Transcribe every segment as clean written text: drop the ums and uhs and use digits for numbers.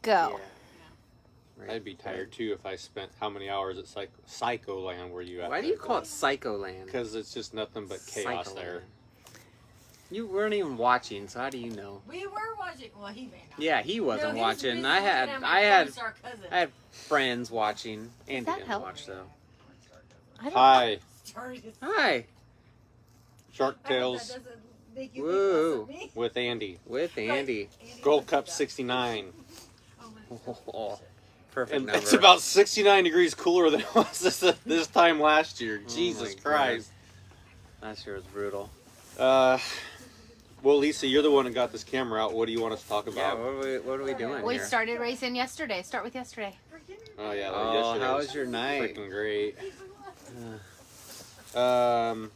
Go. Right. I'd be tired too if I spent how many hours at Psycho Land were you at? Why do you call it Psycho Land? Because it's just nothing but chaos there. You weren't even watching, so how do you know? We were watching. Well, he may not. Yeah, he wasn't watching. I had friends watching. Andy didn't watch though. Hi. Hi. Shark Tales. Woo. With Andy. With Andy. Gold Cup 69. Oh, perfect and number. It's about 69 degrees cooler than it was this time last year. Jesus Christ. Last year was brutal. Well, Lisa, you're the one that got this camera out. What do you want us to talk about? Yeah, what are we doing We here? started racing yesterday. Start with yesterday. Oh, yeah. Oh, how was your night? Freaking great. I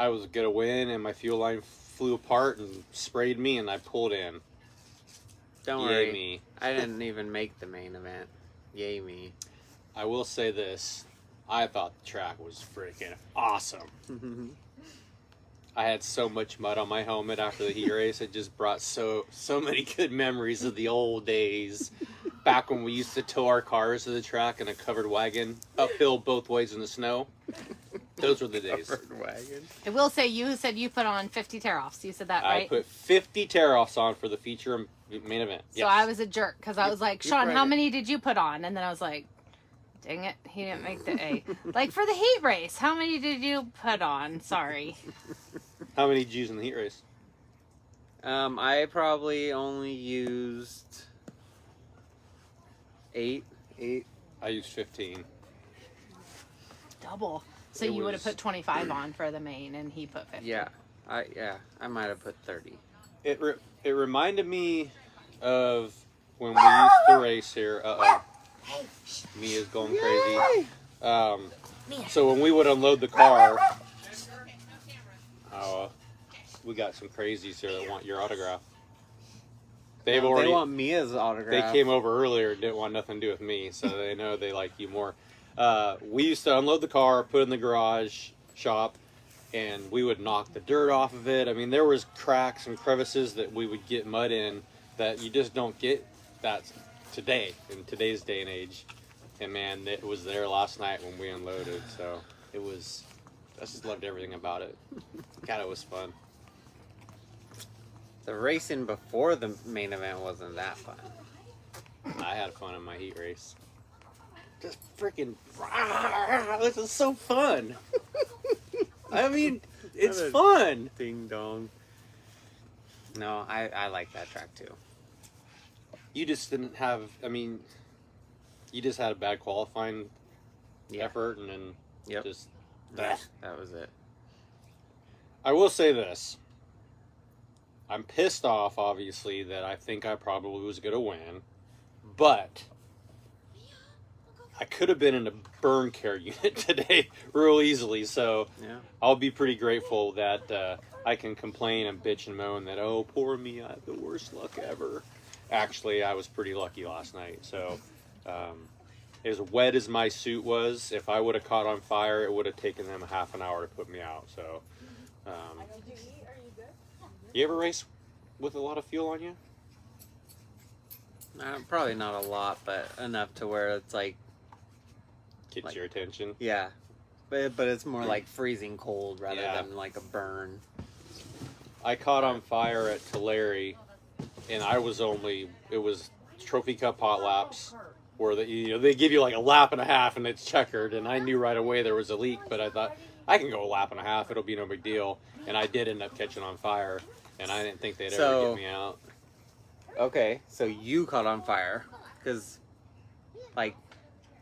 was going to win, and my fuel line flew apart and sprayed me, and I pulled in. Don't Yay worry. me. I didn't even make the main event. Yay me. I will say this. I thought the track was freaking awesome. I had so much mud on my helmet after the heat race. It just brought so many good memories of the old days. Back when we used to tow our cars to the track in a covered wagon, uphill both ways in the snow. Those were the days. Covered wagon. I will say, you said you put on 50 tear-offs. You said that, right? I put 50 tear-offs on for the feature main event. So yes. I was a jerk because I was like, Sean, how many did you put on? And then I was like, dang it, he didn't make the A. Like for the heat race, how many did you put on? Sorry. How many did you use in the heat race? I probably only used 8. I used 15. Double. So you would have put 25 on for the main, and he put 50. Yeah, I might have put 30. It reminded me of when we used to race here. Mia's going crazy. So when we would unload the car, we got some crazies here that want your autograph. They want Mia's autograph. They came over earlier and didn't want nothing to do with me, so they know they like you more. We used to unload the car, put it in the garage shop, and we would knock the dirt off of it. I mean, there was cracks and crevices that we would get mud in that you just don't get that today, in today's day and age. And man, it was there last night when we unloaded, so it was, I just loved everything about it. God, it was fun. The racing before the main event wasn't that fun. I had fun in my heat race. Just freaking, this is so fun. I mean, it's fun. Ding dong. No, I like that track too. You just didn't have, I mean, you just had a bad qualifying effort, and then just that was it. I will say this. I'm pissed off, obviously, that I think I probably was going to win, but I could have been in a burn care unit today real easily, so I'll be pretty grateful that I can complain and bitch and moan that, oh, poor me, I have the worst luck ever. Actually, I was pretty lucky last night, so as wet as my suit was, if I would have caught on fire, it would have taken them a half an hour to put me out, so... You ever race with a lot of fuel on you? Probably not a lot, but enough to where it's like... Gets your attention? Yeah. But it's more like freezing cold rather than like a burn. I caught on fire at Tulare, and it was Trophy Cup hot laps, where they give you like a lap and a half and it's checkered, and I knew right away there was a leak, but I thought, I can go a lap and a half, it'll be no big deal. And I did end up catching on fire, and I didn't think they'd ever get me out. Okay, so you caught on fire, because, like,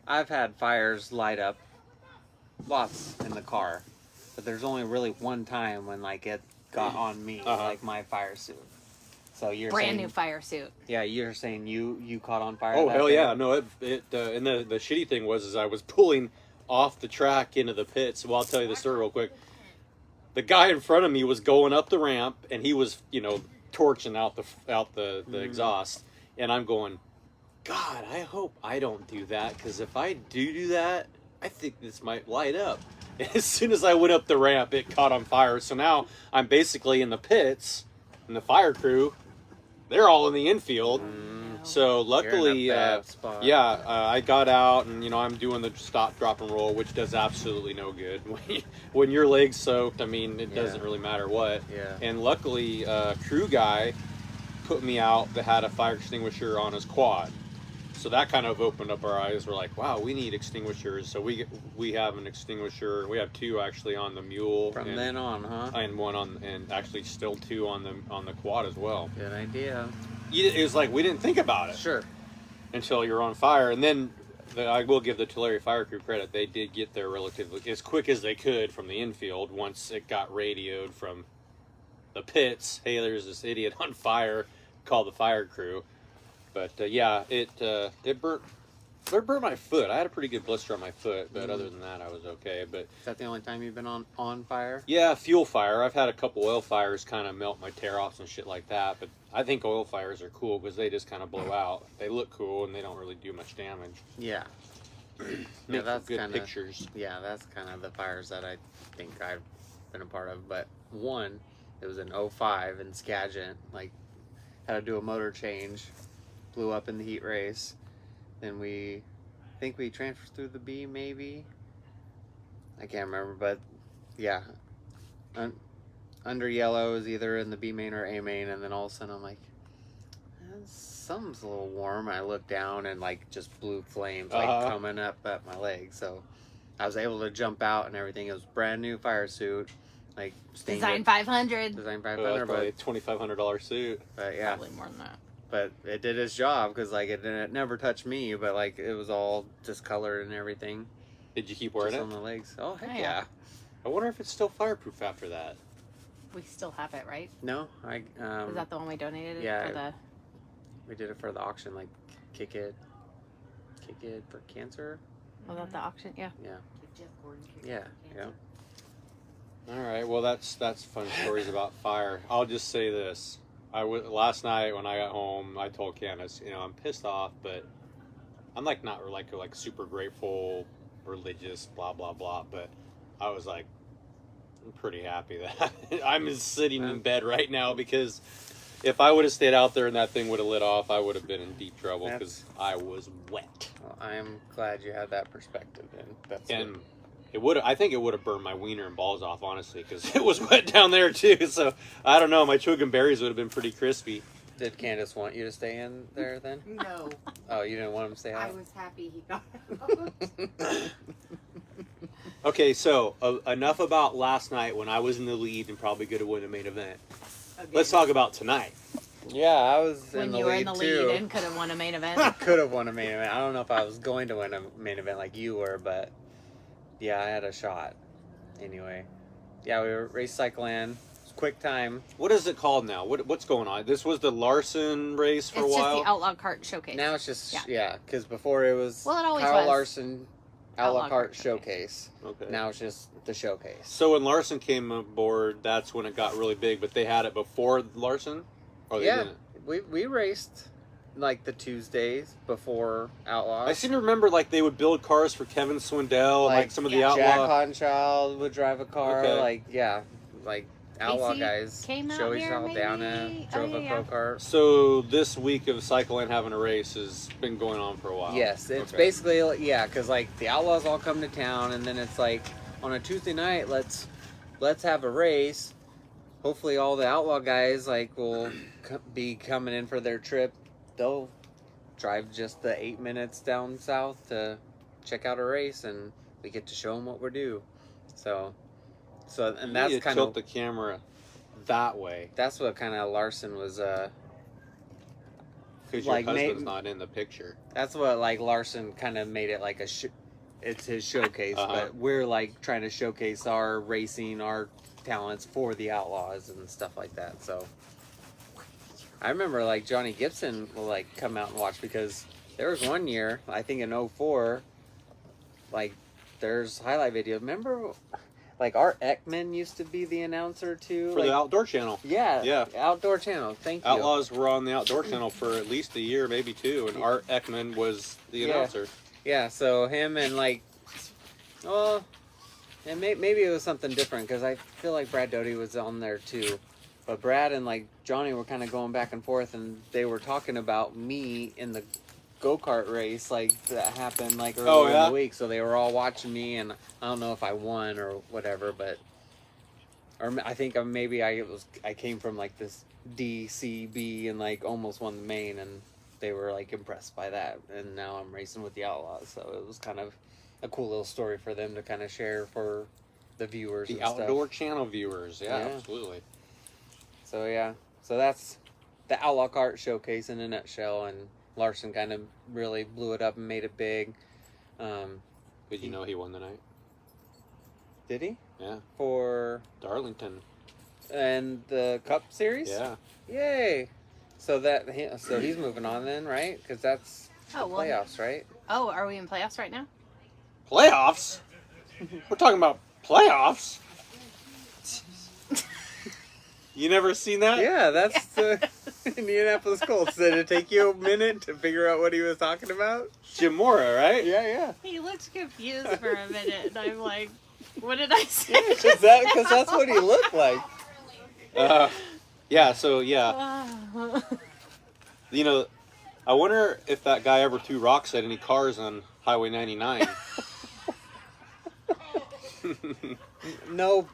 I've had fires light up lots in the car, but there's only really one time when, like, it got on me, like my fire suit. So you're brand new fire suit. Yeah, you're saying you caught on fire. Oh hell yeah! No, and the shitty thing was I was pulling off the track into the pits. Well, I'll tell you the story real quick. The guy in front of me was going up the ramp, and he was torching out the exhaust, and I'm going, God, I hope I don't do that, because if I do that, I think this might light up. And as soon as I went up the ramp, it caught on fire. So now I'm basically in the pits, and the fire crew, they're all in the infield. So luckily, You're in a bad spot. I got out and I'm doing the stop, drop, and roll, which does absolutely no good. When your leg's soaked, I mean, it doesn't really matter what. Yeah. And luckily, a crew guy put me out that had a fire extinguisher on his quad. So that kind of opened up our eyes. We're like, wow, we need extinguishers. So we have an extinguisher. We have two actually on the mule. From then on, huh? And one and actually still two on the quad as well. Good idea. It was like we didn't think about it Sure. until you're on fire. And then I will give the Tulare Fire Crew credit. They did get there relatively as quick as they could from the infield once it got radioed from the pits. Hey, there's this idiot on fire. Call the fire crew. But it burnt my foot. I had a pretty good blister on my foot, but other than that, I was okay. But Is that the only time you've been on fire? yeah, fuel fire. I've had a couple oil fires kind of melt my tear offs and shit like that. But I think oil fires are cool because they just kind of blow out. They look cool and they don't really do much damage. Yeah. Make for that's good kinda- pictures. Yeah, that's kind of the fires that I think I've been a part of. But one, it was in 05 in Skagit. Like, had to do a motor change. Blew up in the heat race. Then I think we transferred through the B, maybe. I can't remember, but yeah. Under yellow is either in the B main or A main, and then all of a sudden I'm like, something's a little warm. I look down and like just blue flames like coming up at my leg. So I was able to jump out and everything. It was brand new fire suit, like Design 500. Design That's 500, probably a $2,500 suit. but yeah. Probably more than that. But it did its job because like it never touched me, but like it was all discolored and everything. Did you keep wearing Just it? on the legs. Oh heck Oh, yeah. yeah. I wonder if it's still fireproof after that. We still have it, right? No, I Is that the one we donated yeah, for the? we did it for the auction, like kick it for cancer. Was that the auction? Yeah. Yeah. All right. Well, that's fun stories about fire. I'll just say this. Last night when I got home, I told Candace, I'm pissed off, but I'm like not like super grateful, religious, blah blah blah. But I was like, I'm pretty happy that I'm sitting in bed right now because if I would have stayed out there and that thing would have lit off, I would have been in deep trouble because I was wet. Well, I am glad you had that perspective, and that's And good. I think it would have burned my wiener and balls off, honestly, because it was wet down there too. So I don't know. My chug and berries would have been pretty crispy. Did Candace want you to stay in there then? No, Oh, you didn't want him to stay I out? was happy he got out. Okay, so enough about last night when I was in the lead and probably could have won the main event. Again. Let's talk about tonight. Yeah, I was When in the you were lead in the too. lead and could have won a main event. Could have won a main event. I don't know if I was going to win a main event like you were, but yeah, I had a shot. Anyway, yeah, we were race cycling. Quick time. What is it called now? What's going on? This was the Larson race for It's a just while. the Outlaw Cart Showcase. Now it's just Yeah. yeah, because before it was Well, it always Kyle was. Larson Outlaw Outlaw Cart Cart Showcase. Okay. Now it's just the showcase. So when Larson came aboard, that's when it got really big. But they had it before Larson, or they Yeah, didn't. we raced like the Tuesdays before Outlaw. I seem to remember like they would build cars for Kevin Swindell, and, like some of the yeah, Jack outlaw. Honchild would drive a car. Okay. Like yeah, like Outlaw Casey guys. came out Joey here, Saldana maybe? drove Oh, a yeah. pro kart. So this week of cycling having a race has been going on for a while. Yes, it's Okay. basically yeah, because like the Outlaws all come to town, and then it's like on a Tuesday night, let's have a race. Hopefully, all the Outlaw guys like will be coming in for their trip. They'll drive just the 8 minutes down south to check out a race, and we get to show them what we're due. So and You that's need to kind tilt of the camera that way that's what kind of Larson was. because Like, your husband's ma- not in the picture. That's what like Larson kind of made it like it's his showcase, but we're like trying to showcase our racing, our talents for the Outlaws and stuff like that. So I remember like Johnny Gibson will like come out and watch because there was one year, I think in 04, like there's highlight video. Remember like Art Ekman used to be the announcer too? For like, the Outdoor Channel. yeah, Outdoor Channel. Thank you. Outlaws were on the Outdoor Channel for at least a year, maybe two, and Art Ekman was the Yeah. announcer. Yeah, so him and like, well, and maybe it was something different because I feel like Brad Doty was on there too, but Brad and like Johnny were kind of going back and forth, and they were talking about me in the go-kart race, like, that happened, like, earlier in yeah? the week. So they were all watching me, and I don't know if I won or whatever, but... Or I think maybe I came from, like, this D, C, B, and, like, almost won the main, and they were, like, impressed by that. And now I'm racing with the Outlaws, so it was kind of a cool little story for them to kind of share for the viewers The and stuff. Outdoor Channel viewers. Yeah, Yeah. absolutely. So, yeah. So that's the Outlaw Kart Showcase in a nutshell, and Larson kind of really blew it up and made it big. Did you know he won the night? Did he? Yeah. For... Darlington. And the Cup Series? Yeah. Yay! So he's moving on then, right? Because that's Oh, well. playoffs, right? Oh, are we in playoffs right now? Playoffs? We're talking about playoffs? You never seen that? Yeah, that's the Indianapolis Colts. Did it take you a minute to figure out what he was talking about? Jim Mora, right? Yeah. He looks confused for a minute, and I'm like, what did I say? Because that's what he looked like. Yeah, so yeah. You know, I wonder if that guy ever threw rocks at any cars on Highway 99.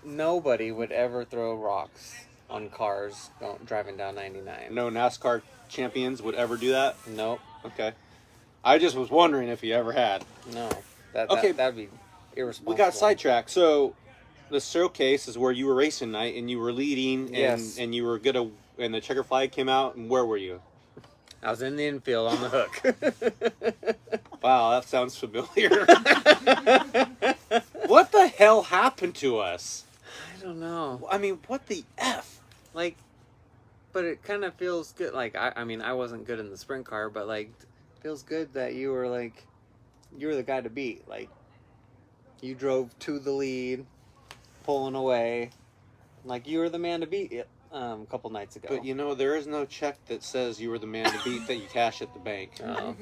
Nobody would ever throw rocks on cars driving down 99. No NASCAR champions would ever do that? Nope. Okay. I just was wondering if he ever had. No. Okay. That'd be irresponsible. We got sidetracked. So the showcase is where you were racing night and you were leading and, Yes. and you were gonna and the checker flag came out, and where were you? I was in the infield on the hook. Wow, that sounds familiar. What the hell happened to us? I don't know. I mean, what the F? Like, but it kind of feels good. Like, I mean, I wasn't good in the sprint car, but, like, feels good that you were the guy to beat. Like, you drove to the lead, pulling away. Like, you were the man to beat a couple nights ago. But you know, there is no check that says you were the man to beat that you cash at the bank. Oh.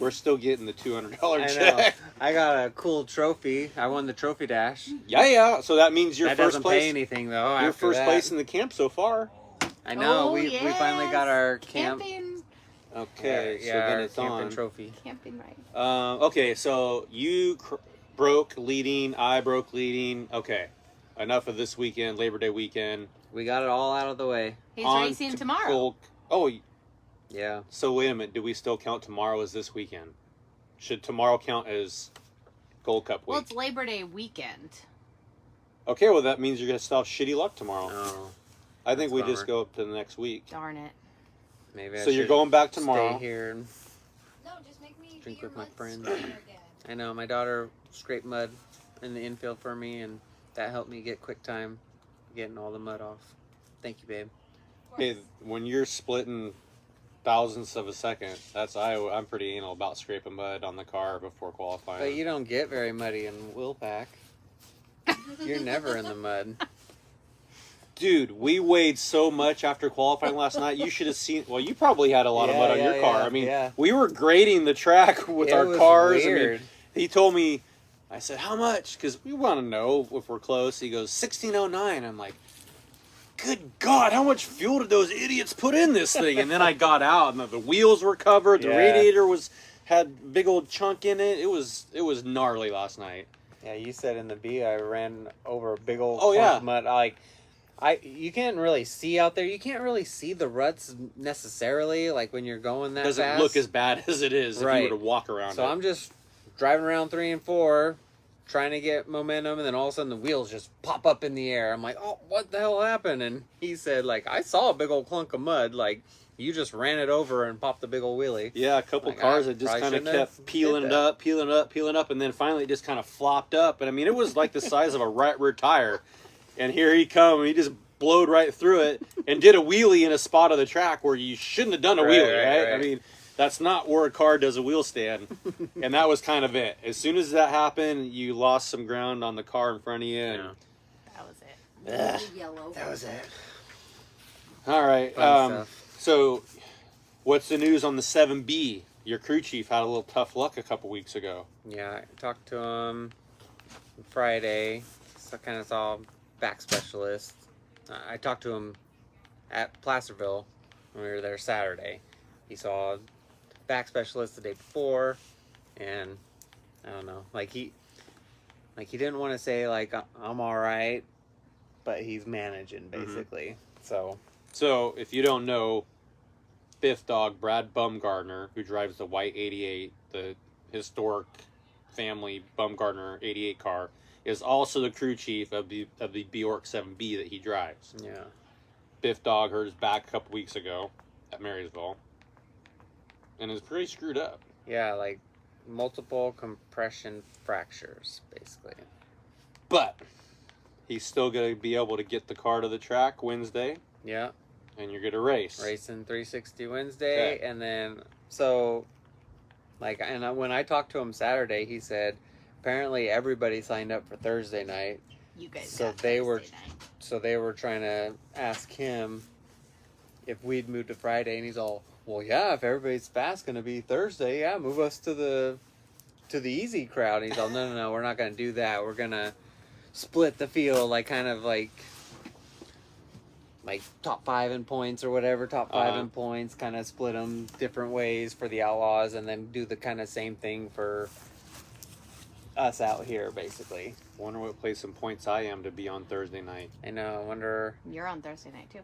We're still getting the $200 I know. check. I got a cool trophy. I won the trophy dash. Yeah. So that means you're That first doesn't place. pay anything, though. You're after first that. place in the camp so far. I know. Oh, we finally got our camp. Camping. Okay, so yeah, then our it's camping on. trophy. Camping, right. Okay, so you broke leading. I broke leading. Okay, enough of this weekend, Labor Day weekend. We got it all out of the way. He's On racing to tomorrow. Gold. Oh, Yeah. so wait a minute. Do we still count tomorrow as this weekend? Should tomorrow count as Gold Cup week? Well, it's Labor Day weekend. Okay, well that means you're gonna still have shitty luck tomorrow. Oh, I think that's we a just bummer. go up to the next week. Darn it. maybe. So you're going back tomorrow. Stay here. And No, just make me Drink be your with my mud friends. sprayer again. I know my daughter scraped mud in the infield for me, and that helped me get quick time getting all the mud off. Thank you, babe. Hey, when you're splitting thousandths of a second, I'm pretty anal about scraping mud on the car before qualifying. But you don't get very muddy in Willpack. You're never in the mud. Dude, we weighed so much after qualifying last night. You should have seen. Well, you probably had a lot of Yeah, mud on yeah, your car. yeah, I mean, yeah. we were grading the track with It our was cars. I weird. mean, he told me. I said, "How much?" Because we want to know if we're close. He goes, 1609. I'm like, "Good God, how much fuel did those idiots put in this thing?" And then I got out, and the wheels were covered. The Yeah. radiator had big old chunk in it. It was gnarly last night. Yeah, you said in the B I ran over a big old Oh, clump yeah. of mud. You can't really see out there. You can't really see the ruts necessarily, like when you're going that Doesn't fast. look as bad as it is if Right. you were to walk around So it. I'm just driving around 3 and 4, trying to get momentum, and then all of a sudden the wheels just pop up in the air. I'm like, oh, what the hell happened? And he said, like, I saw a big old clunk of mud. Like, you just ran it over and popped the big old wheelie. Yeah, a couple Like, cars I that just probably kind of shouldn't have kept peeling did it that. up, peeling up, and then finally it just kind of flopped up. And I mean, it was like the size of a right rear tire. And here he come, and he just blowed right through it and did a wheelie in a spot of the track where you shouldn't have done a wheelie, right? I mean, that's not where a car does a wheel stand. And that was kind of it. As soon as that happened, you lost some ground on the car in front of you. And, Yeah. That was it. Ugh. Yellow. That was it. All right. Fun stuff. So, what's the news on the 7B? Your crew chief had a little tough luck a couple weeks ago. Yeah, I talked to him Friday. So kind of saw back specialist. I talked to him at Placerville when we were there Saturday. He saw a back specialist the day before, and I don't know, like he didn't want to say like I'm all right, but he's managing basically. So if you don't know, fifth dog Brad Bumgardner, who drives the white 88, the historic family Bumgardner 88 car, is also the crew chief of the Bjork 7B that he drives. Yeah. Biff Dog hurt his back a couple weeks ago at Marysville, and is pretty screwed up. Yeah, like multiple compression fractures, basically. But he's still going to be able to get the car to the track Wednesday, Yeah. and you're going to race. Racing 360 Wednesday, Okay. and then so, like, when I talked to him Saturday, he said apparently everybody signed up for Thursday night, You guys. So got they were- Thursday night. so they were trying to ask him if we'd move to Friday, and he's all, well, yeah, if everybody's fast going to be Thursday, yeah, move us to the easy crowd. And he's all, no, we're not going to do that. We're going to split the field, like kind of like top 5 in points or whatever, top 5 in points, kind of split them different ways for the Outlaws, and then do the kind of same thing for us out here, basically. Wonder what place and points I am to be on Thursday night. I know, I wonder, You're on Thursday night too.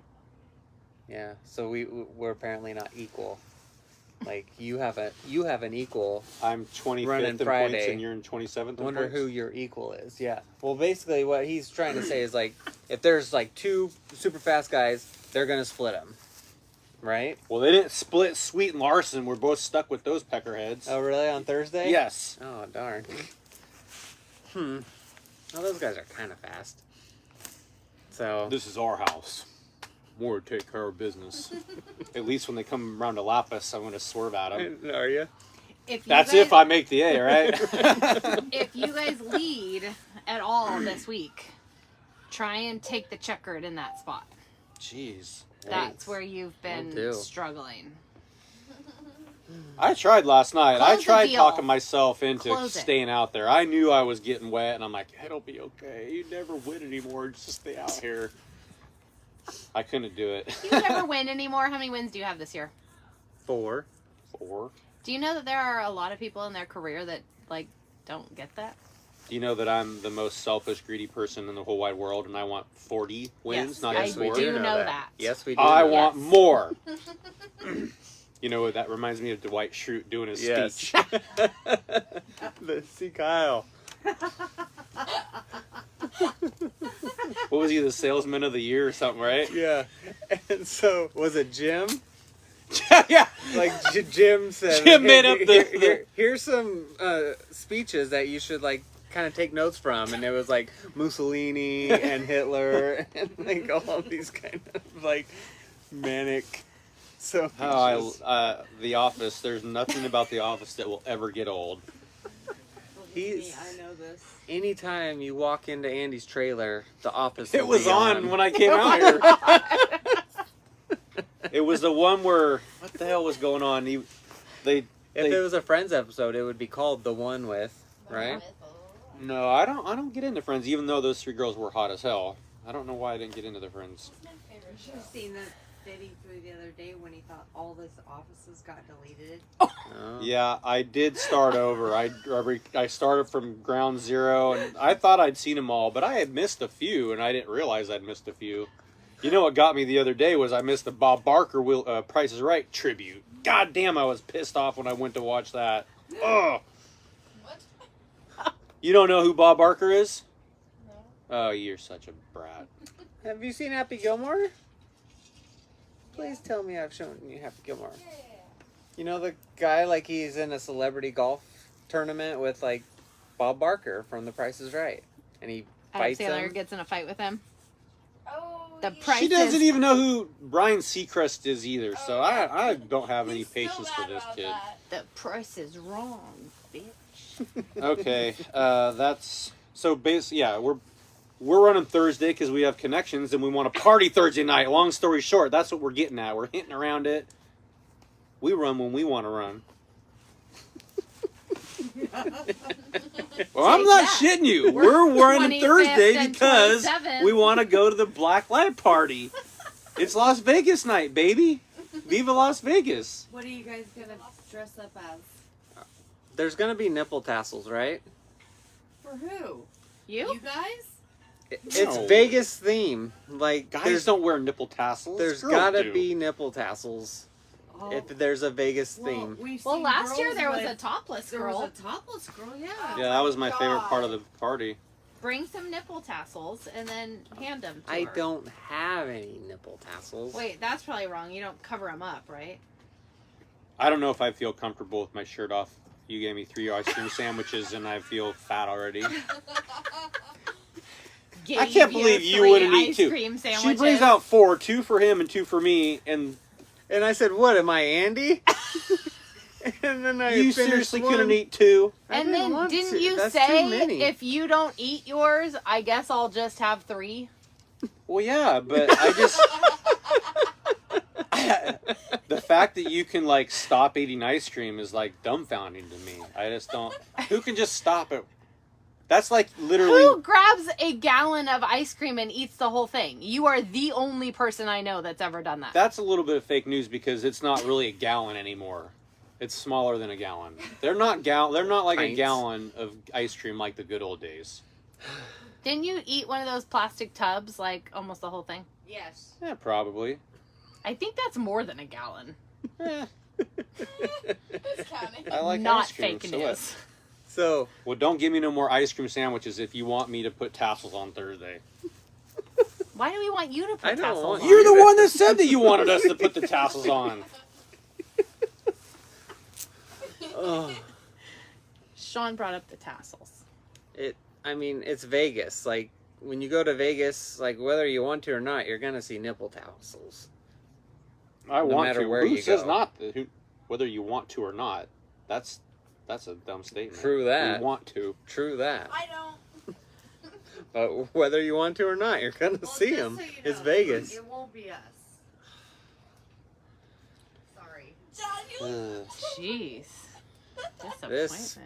yeah, so we're apparently not equal. Like, you have an equal. I'm 25th Running in points, Friday. and you're in 27th in I wonder points? who your equal is. Yeah. Well, basically, what he's trying to say is like, if there's like 2 super fast guys, they're gonna split them, right? Well, they didn't split Sweet and Larson. We're both stuck with those peckerheads. Oh, really? On Thursday? Yes. Oh, darn. Well, those guys are kind of fast. So. This is our house. More to take care of business. At least when they come around to Lapis, I'm going to swerve at them. Are you? If you That's guys, if I make the A, right? If you guys lead at all this week, try and take the checkered in that spot. Jeez. That's where you've been do. struggling. I tried last night. Close I the tried deal. talking myself into Close it. staying out there. I knew I was getting wet, and I'm like, it'll be okay. You never win anymore. Just stay out here. I couldn't do it. You never win anymore. How many wins do you have this year? 4. 4. Do you know that there are a lot of people in their career that like don't get that? Do you know that I'm the most selfish, greedy person in the whole wide world, and I want 40 wins, Yes, not I just do 4? know that. Yes, we do. I know want Yes. more. You know, that reminds me of Dwight Schrute doing his Yes. speech. See Kyle. What was he, the salesman of the year or something, right? Yeah. And so, was it Jim? Yeah. Like Jim said, Jim made up the- here's some speeches that you should like kind of take notes from, and it was like Mussolini and Hitler and like all of these kind of like manic. So The Office. There's nothing about The Office that will ever get old. He's- I know this. anytime you walk into Andy's trailer, The Office. It will was be on when I came out here. It was the one where what the hell was going on? If it was a Friends episode, it would be called The One With, right? No, I don't get into Friends, even though those 3 girls were hot as hell. I don't know why I didn't get into the Friends. You seen that video through the other day when he thought all his offices got deleted? Oh. Yeah, I did start over. I started from ground zero, and I thought I'd seen them all, but I had missed a few, and I didn't realize I'd missed a few. You know what got me the other day was I missed the Bob Barker Price is Right tribute. God damn, I was pissed off when I went to watch that. Oh. What? You don't know who Bob Barker is? No. Oh, you're such a brat. Have you seen Happy Gilmore? Please tell me I've shown you Happy Gilmore. Yeah. You know the guy, like he's in a celebrity golf tournament with like Bob Barker from The Price is Right, and he Adam fights Sandler him. gets in a fight with him. Oh. The yeah. price- She doesn't is- even know who Brian Seacrest is either, so Oh, I don't have any He's still patience for mad this about kid. that. The price is wrong, bitch. Okay, that's so basically, yeah, we're running Thursday because we have connections and we want to party Thursday night. Long story short, that's what we're getting at. We're hinting around it. We run when we want to run. Well, I'm Take not that. shitting you. We're We're running 25th Thursday and because 27th. we want to go to the Black Light Party. It's Las Vegas night, baby. Viva Las Vegas. What are you guys gonna dress up as? There's gonna be nipple tassels, right? For who? You? You guys? It's No. Vegas theme. Like Guys don't wear nipple tassels. there's Girls gotta do. be nipple tassels Oh, if there's a Vegas theme. we've Well, seen last year girls there was with- a topless There girl. was a topless girl, yeah. Yeah, that was my favorite part of the party. Bring some nipple tassels and then hand them to I her. don't have any nipple tassels. Wait, that's probably wrong. You don't cover them up, right? I don't know if I feel comfortable with my shirt off. You gave me 3 ice cream sandwiches and I feel fat already. I can't believe you wouldn't eat 2. Cream She sandwiches. brings out 4, 2 for him and 2 for me, and And I said, "What am I, Andy?" And then I you finished seriously one. couldn't eat 2. I And then want didn't to. you That's too say many. if you don't eat yours, I guess I'll just have 3? Well, yeah, but I just the fact that you can like stop eating ice cream is like dumbfounding to me. I just don't. Who can just stop it? That's like literally. Who grabs a gallon of ice cream and eats the whole thing? You are the only person I know that's ever done that. That's a little bit of fake news because it's not really a gallon anymore. It's smaller than a gallon. They're not They're not like a Pints. gallon of ice cream like the good old days. Didn't you eat one of those plastic tubs, like almost the whole thing? Yes. Yeah, probably. I think that's more than a gallon. Eh, It's counting. I like Not ice cream. fake So news. what? So Well, don't give me no more ice cream sandwiches if you want me to put tassels on Thursday. Why do we want you to put I don't tassels want on? you You're the one that said that you wanted us to put the tassels on. oh, Sean brought up the tassels. I mean, it's Vegas. Like when you go to Vegas, like whether you want to or not, you're gonna see nipple tassels. I No want matter to. where Who you says go. not? Whether you want to or not. That's a dumb statement. True that. We want to. True that. I don't. But whether you want to or not, you're gonna Well, see just them. so you It's know, Vegas. It won't be us. Sorry. Daniel. Jeez. Disappointment. This-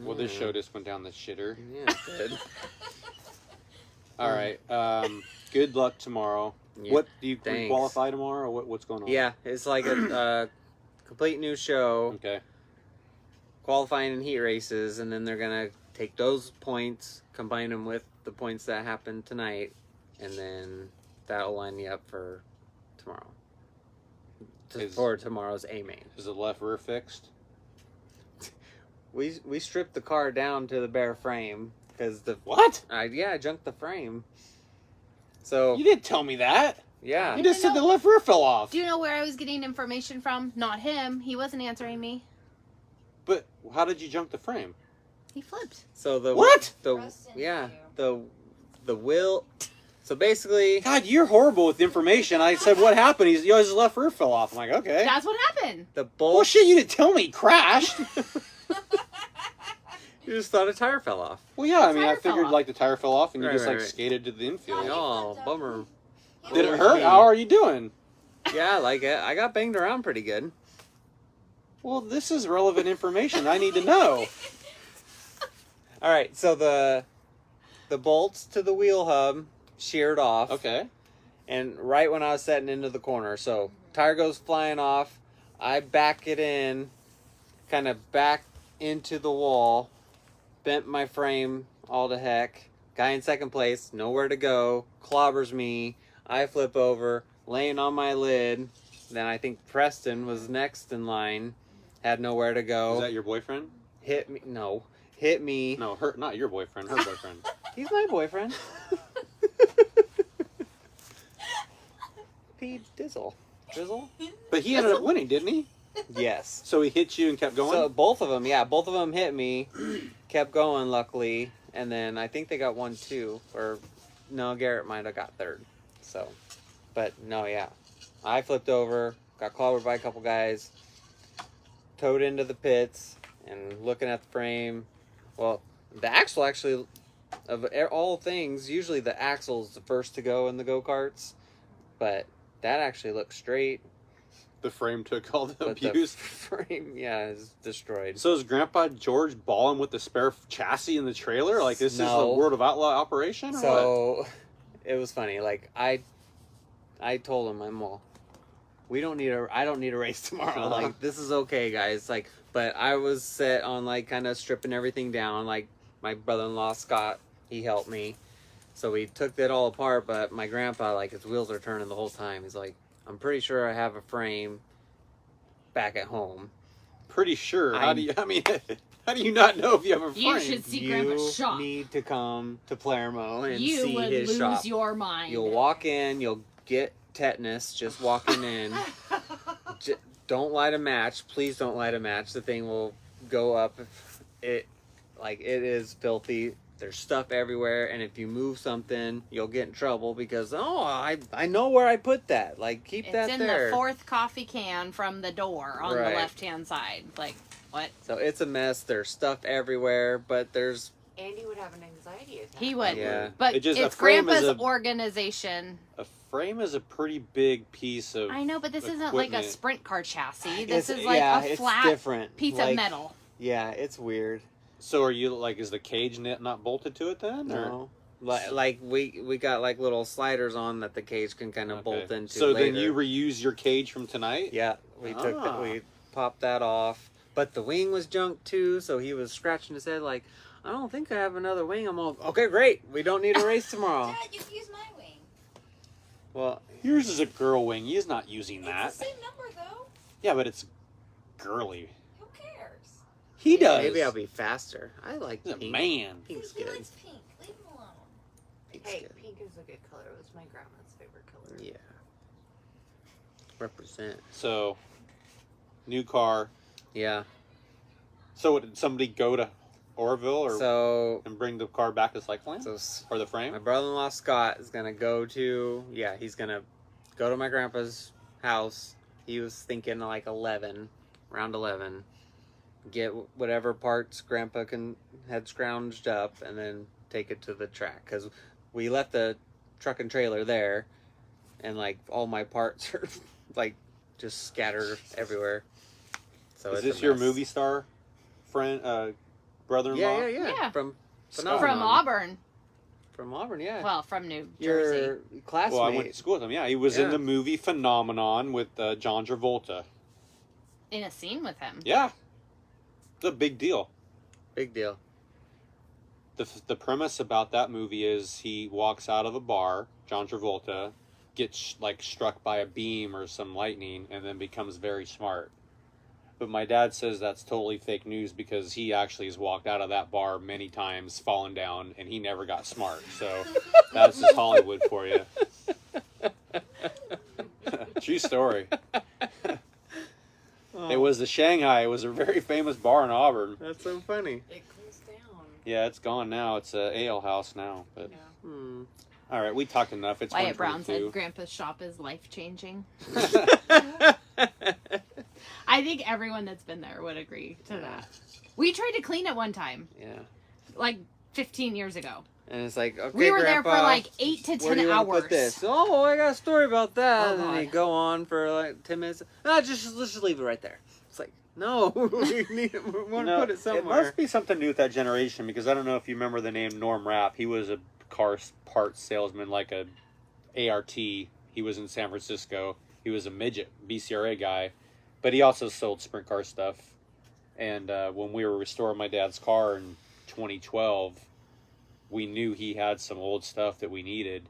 Well, this show just went down the shitter. Yeah, it did. All right. Good luck tomorrow. Yeah, What do you thanks. qualify tomorrow? Or what's going on? Yeah, it's like a complete new show, Okay. qualifying in heat races, and then they're gonna take those points, combine them with the points that happened tonight, and then that'll line you up for tomorrow. For tomorrow's A main. Is the left rear fixed? We stripped the car down to the bare frame because What? I junked the frame. So You didn't tell me that. yeah, You just said the left rear fell off. Do you know where I was getting information from? Not him. He wasn't answering me. But how did you junk the frame? He flipped. so the What? the Trust in yeah you. the wheel. So basically, God, you're horrible with information. I said, what happened? His left rear fell off. I'm like, okay. That's what happened. the bolt. Bullshit, you didn't tell me he crashed. You just thought a tire fell off. Well, yeah, I mean, I Tire fell figured off. like the tire fell off and you Right, just right, like right. skated to the infield. Yeah. Oh, bummer. Did it Oh, hurt? gee. How are you doing? Yeah, I like it. I got banged around pretty good. Well, this is relevant information I need to know. All right, so the bolts to the wheel hub sheared off. Okay. And right when I was setting into the corner, so tire goes flying off. I back it in, kind of back into the wall, bent my frame all to heck. Guy in second place, nowhere to go, clobbers me. I flip over, laying on my lid. Then I think Preston was next in line, had nowhere to go. Is that your boyfriend? Hit me, no, hit me. No, her, not your boyfriend, her boyfriend. He's my boyfriend. Pete Dizzle. Drizzle? But he ended up winning, didn't he? Yes. So he hit you and kept going? So both of them hit me, kept going luckily, and then I think they got 1-2, or no, Garrett might have got third. So, but no, yeah, I flipped over, got clobbered by a couple guys, towed into the pits, and looking at the frame. Well, the axle actually, of all things, usually the axle is the first to go in the go-karts, but that actually looked straight. The frame took all the But abuse. the frame, yeah, is destroyed. So is Grandpa George balling with the spare chassis in the trailer? Like this is No. a World of Outlaw operation? Or what? So it was funny. Like I told him, I don't need a race tomorrow. Like, this is okay, guys. Like, but I was set on like kind of stripping everything down. Like, my brother-in-law Scott, he helped me, so we took that all apart. But my grandpa, like, his wheels are turning the whole time. He's like, I'm pretty sure I have a frame back at home. Pretty sure. How do you not know if you have a frame? You should see Grandpa's You shop. need to come to Palermo and You see would his lose shop. your mind. You'll walk in, you'll get tetanus just walking in. Don't light a match. Please don't light a match. The thing will go up. It is filthy. There's stuff everywhere, and if you move something, you'll get in trouble because I know where I put that. Like, keep It's that in there. the fourth coffee can from the door on Right. the left-hand side. Like, what? So it's a mess. There's stuff everywhere, but there's Andy would have an anxiety attack. He would. Yeah. But It just- a it's frame is Grandpa's a- organization. A frame is a pretty big piece of. I know, but this isn't like a equipment. sprint car chassis. This it's- is like a it's flat different. piece Like, of metal. Yeah, it's weird. So are you like? Is the cage not bolted to it then? Or? No. Like we got like little sliders on that the cage can kind of bolt Okay. into. So then later. you reuse your cage from tonight? Yeah, we took Ah. we popped that off. But the wing was junk too, so he was scratching his head like, I don't think I have another wing. I'm all, okay, great. We don't need a race tomorrow. Dad, you can use my wing. Well, Yours is a girl wing. He's not using that. It's the same number though. Yeah, but it's girly. Who cares? He does. maybe I'll be faster. I like He's a pink. man. Pink's He good. likes pink. Leave him alone. Pink's Hey, good. pink is a good color. It was my grandma's favorite color. Yeah. Represent. So, new car. Yeah. So did somebody go to Orville or So and bring the car back to Cycling or the frame? my brother-in-law Scott is gonna go to he's gonna go to my grandpa's house. He was thinking like around 11, get whatever parts grandpa had scrounged up, and then take it to the track because we left the truck and trailer there, and like all my parts are like just scattered everywhere. So Is it's a this your mess. movie star friend, brother-in-law? Yeah. Yeah. From Scott. From Phenomenon. Auburn. From Auburn, yeah. Well, from New Jersey. Your classmate. Well, I went to school with him. Yeah, he was in Yeah. the movie Phenomenon with John Travolta. In a scene with him. Yeah, it's a big deal. Big deal. The premise about that movie is he walks out of a bar, John Travolta, gets like struck by a beam or some lightning, and then becomes very smart. But my dad says that's totally fake news because he actually has walked out of that bar many times, fallen down, and he never got smart. So that's just Hollywood for you. True story. Oh, It was the Shanghai. It was a very famous bar in Auburn. That's so funny. It cools down. Yeah, it's gone now. It's a ale house now. But Yeah. Hmm. all right, we talked enough. It's Wyatt Brown 1:22. said Grandpa's shop is life-changing. I think everyone that's been there would agree to that. We tried to clean it one time, Yeah. like 15 years ago. And it's like, okay, We were Grandpa, there for like 8 to where 10 do you wanna hours. put this? Oh, I got a story about that. Oh, and then you God. go on for like 10 minutes. Let's just leave it right there. It's like, no, we want to put it somewhere. It must be something to do with that generation because I don't know if you remember the name Norm Rapp. He was a car parts salesman, like a ART. He was in San Francisco. He was a midget BCRA guy, but he also sold sprint car stuff. And when we were restoring my dad's car in 2012, we knew he had some old stuff that we needed.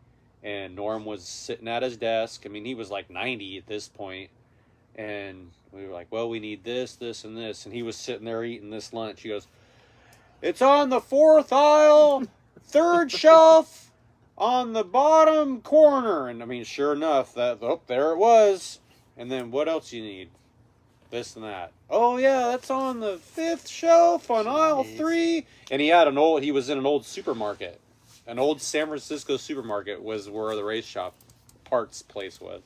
And Norm was sitting at his desk. I mean, he was like 90 at this point. And we were like, well, we need this, this, and this. And he was sitting there eating this lunch. He goes, it's on the 4th aisle, 3rd shelf, on the bottom corner. And I mean, sure enough, there it was. And then what else you need? This and that. Oh, yeah, that's on the 5th shelf on aisle Jeez. 3. And he was in an old supermarket. An old San Francisco supermarket was where the race shop parts place was.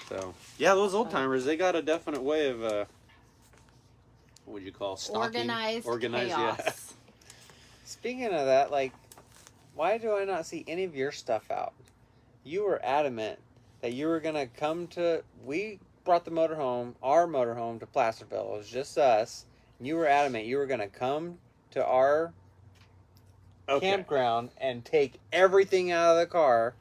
So yeah, those old timers, they got a definite way of what would you call stocking? Organized chaos. Yeah. Speaking of that, like, why do I not see any of your stuff out? You were adamant that you were going to come to... We brought the our motorhome to Placerville. It was just us. And you were adamant you were going to come to our campground and take everything out of the car.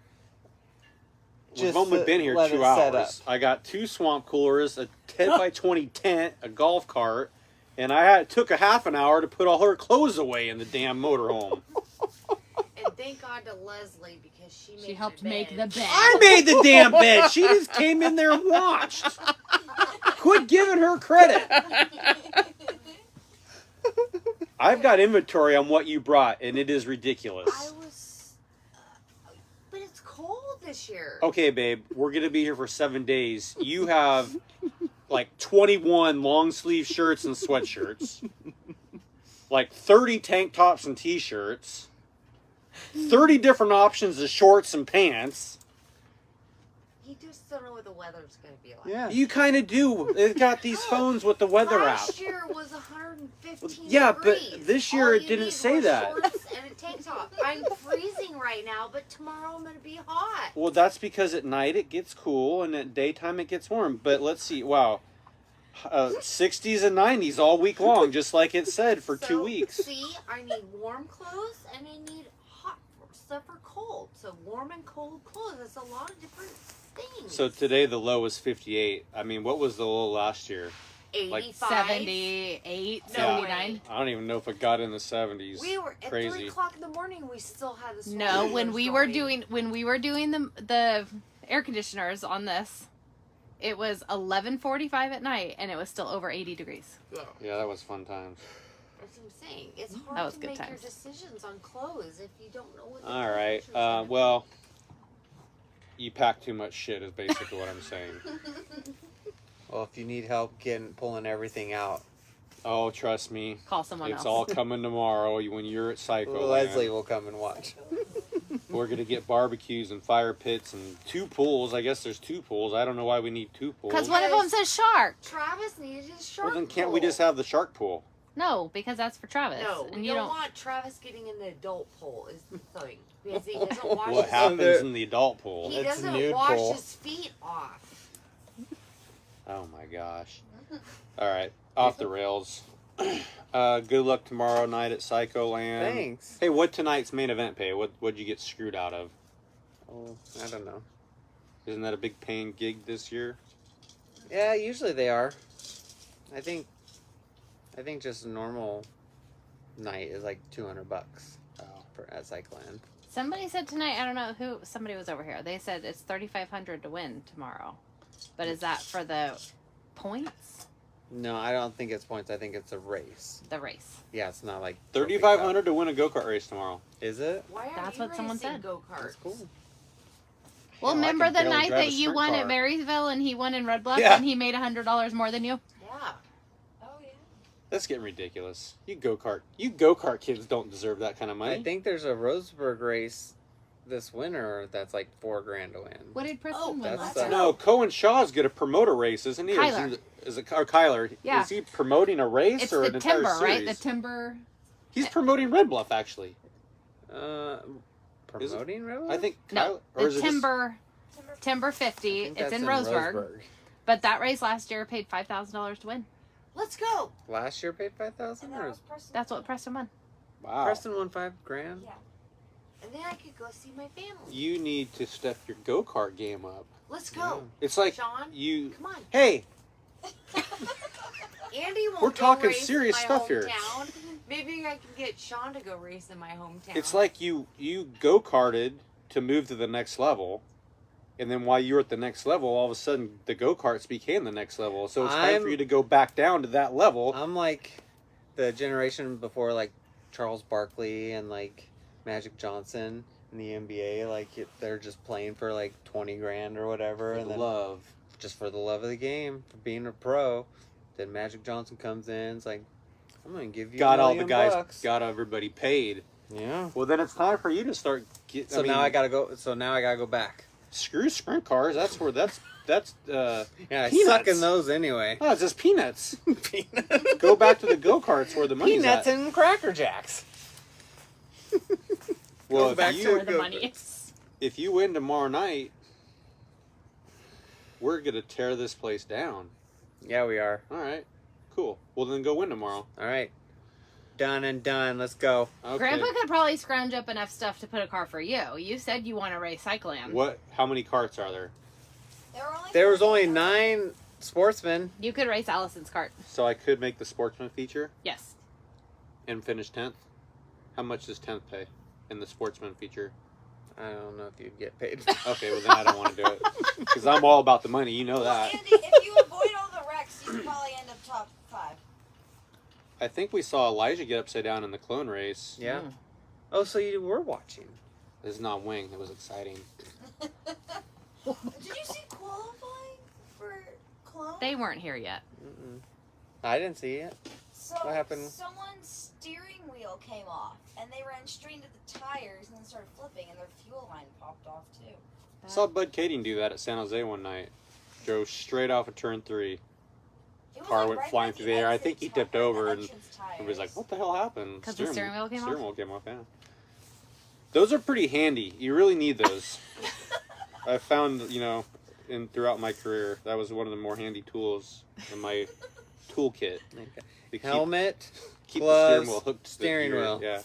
We've only been here let 2 it set hours. I got 2 swamp coolers, a 10 by 20 tent, a golf cart, and took a half an hour to put all her clothes away in the damn motorhome. And thank God to Leslie because she helped my make bed. the bed. I made the damn bed. She just came in there and watched. Quit giving her credit. I've got inventory on what you brought, and it is ridiculous. But it's cold this year. Okay, babe, we're going to be here for 7 days. You have like 21 long sleeve shirts and sweatshirts, like 30 tank tops and t-shirts, 30 different options of shorts and pants. You just don't know what the weather's going to be like. Yeah. You kind of do. They've got these phones with the weather Last app. year was 115 Yeah, degrees. but this year All it you didn't need say was that. Shorts and a tank top. I'm freezing right now, but tomorrow I'm going to be hot. Well, that's because at night it gets cool and at daytime it gets warm. But let's see. Wow. 60s and 90s all week long, just like it said for 2 weeks. See, I need warm clothes and I need hot stuff for cold. So warm and cold clothes. That's a lot of different things. So today the low was 58. I mean, what was the low last year? 85. 78, No 79. way. I don't even know if it got in the 70s. We were at Crazy. 3 o'clock in the morning. We still had the storm No, when windows we were going. doing the air conditioners on this, it was 11:45 at night and it was still over 80 degrees. Yeah, Yeah, that was fun times. that's what I'm saying. It's That hard was to good make your times. decisions on clothes if you don't know what. The All right. temperature's gonna be. Well, you pack too much shit is basically what I'm saying. Well, if you need help pulling everything out, Oh, trust me. Call someone It's else. all coming tomorrow when you're at Psycho Leslie Land. will come and watch. We're going to get barbecues and fire pits and 2 pools. I guess there's 2 pools. I don't know why we need 2 pools. Because one of them says shark. Travis needed his shark Well, then can't pool. we just have the shark pool? No, because that's for Travis. No, and we you don't don't. want Travis getting in the adult pool. Is the thing because he doesn't wash. What his, happens in the adult pool? He It's doesn't nude wash pool. his feet off. Oh my gosh. All right, off the rails. Good luck tomorrow night at Psycho Land. Thanks. Hey, what tonight's main event pay? What'd you get screwed out of? Oh, I don't know. Isn't that a big paying gig this year? Yeah, usually they are. I think just a normal night is like $200 at Cycland. Somebody said tonight. I don't know who. Somebody was over here. They said it's 3,500 to win tomorrow. But is that for the points? No, I don't think it's points. I think it's a race. The race. Yeah, it's not like 3,500 to win a go-kart race tomorrow. Is it? Why are That's you what someone racing said. Go-karts? That's cool. Well, Hell, I remember can the barely night drive a that you sprint won car. at Marysville and he won in Red Bluff Yeah. and he made $100 more than you? Yeah. Oh yeah. That's getting ridiculous. You go-kart kids don't deserve that kind of money. I think there's a Roseburg race this winter that's like $4,000 to win. What did Preston Oh, win that's last the- time? No, Cohen Shaw's going to promote a race, isn't he? Kyler. Is it or Kyler? Yeah. Is he promoting a race It's or the an entire timber, right? series? The timber. He's promoting Red Bluff, actually. Promoting Rebel? I think Kyler. No, or the is it just- timber 50. It's in Roseburg. But that race last year paid $5,000 to win. Let's go. Last year paid 5,000, And or that was Preston. That's what Preston won. Wow. Preston won $5,000. Yeah. And then I could go see my family. You need to step your go-kart game up. Let's go. It's like Sean, you. come on. Hey, Andy won't We're go talking race serious in my stuff here. hometown. Maybe I can get Sean to go race in my hometown. it's like you go-karted to move to the next level, and then while you were at the next level, all of a sudden the go-karts became the next level. So it's time I'm- for you to go back down to that level. I'm like the generation before like Charles Barkley and like Magic Johnson in the NBA. Like they're just playing for like $20,000 or whatever, For and the then love. just for the love of the game, for being a pro. Then Magic Johnson comes in. It's like, I'm gonna give you Got $1 all the million guys, bucks. got everybody paid. Yeah. Well, then it's time for you to start. So now I gotta go. So now I gotta go back. Screw sprint cars. That's where that's. Yeah, I Peanuts. suck in those anyway. Oh, it's just peanuts. Go back to the go-karts where the money's Peanuts at. and Cracker Jacks. Well, Go back if to you, Where the money is. if you win tomorrow night, we're gonna tear this place down. Yeah, we are. All right, cool. Well, then go win tomorrow. All right. Done and done. Let's go. Okay. Grandpa could probably scrounge up enough stuff to put a car for you. You said you want to race Cyclam. What? How many carts are there? There was only 9 sportsmen. You could race Allison's cart. So I could make the sportsman feature Yes. and finish 10th. How much does 10th pay in the sportsman feature? I don't know if you'd get paid. Okay, well then I don't want to do it because I'm all about the money. You know that. Andy, if you avoid all the wrecks, you could probably end up top 5. I think we saw Elijah get upside down in the clone race. Yeah. Mm. Oh, so you were watching. This is not wing. It was exciting. Did you see qualifying for clone? They weren't here yet. Mm-mm. I didn't see it. So What happened? someone's steering wheel came off, and they ran straight into the tires and then started flipping, and their fuel line popped off too. I saw Bud Kading do that at San Jose one night. Drove straight off of turn 3. It was Car like went right flying at through the air. I exit think he top, tipped right at over the and entrance tires. everybody's like, what the hell happened? 'Cause the steering wheel came off? Steering wheel came off, yeah. Those are pretty handy. You really need those. I found, throughout my career, that was one of the more handy tools in my toolkit. Okay. To Helmet. keep the gloves, steering wheel hooked to the steering gear. wheel. Yeah.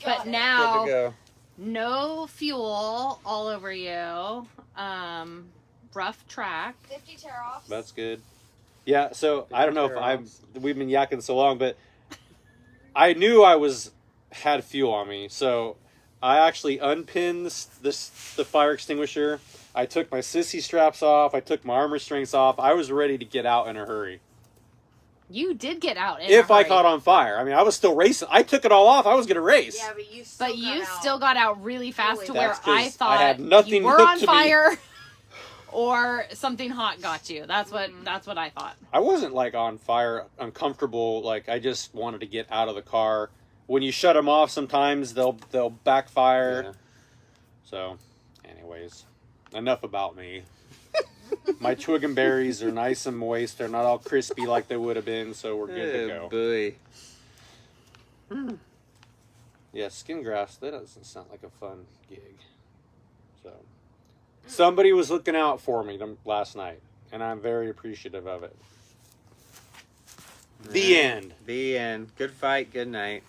But Got it. now, Good to go. no fuel all over you. Rough track. 50 tear offs. That's good. Yeah, so I don't know if we've been yakking so long, but I knew I had fuel on me, so I actually unpinned the fire extinguisher. I took my sissy straps off. I took my arm restraints off. I was ready to get out in a hurry. You did get out in If a I hurry. caught on fire. I mean, I was still racing. I took it all off. I was going to race. Yeah, but you still But you got out. still got out really fast Really to where That's 'cause I thought I had nothing you were hooked on to me. fire or something hot got you. That's what I thought. I wasn't like on fire, uncomfortable. Like I just wanted to get out of the car. When you shut them off, sometimes they'll backfire. Yeah. So, anyways, enough about me. My twig and berries are nice and moist. They're not all crispy like they would have been, so we're good to go. Boy. Yeah, skin grafts, that doesn't sound like a fun gig. So, somebody was looking out for me last night, and I'm very appreciative of it. The end. The end. Good fight. Good night.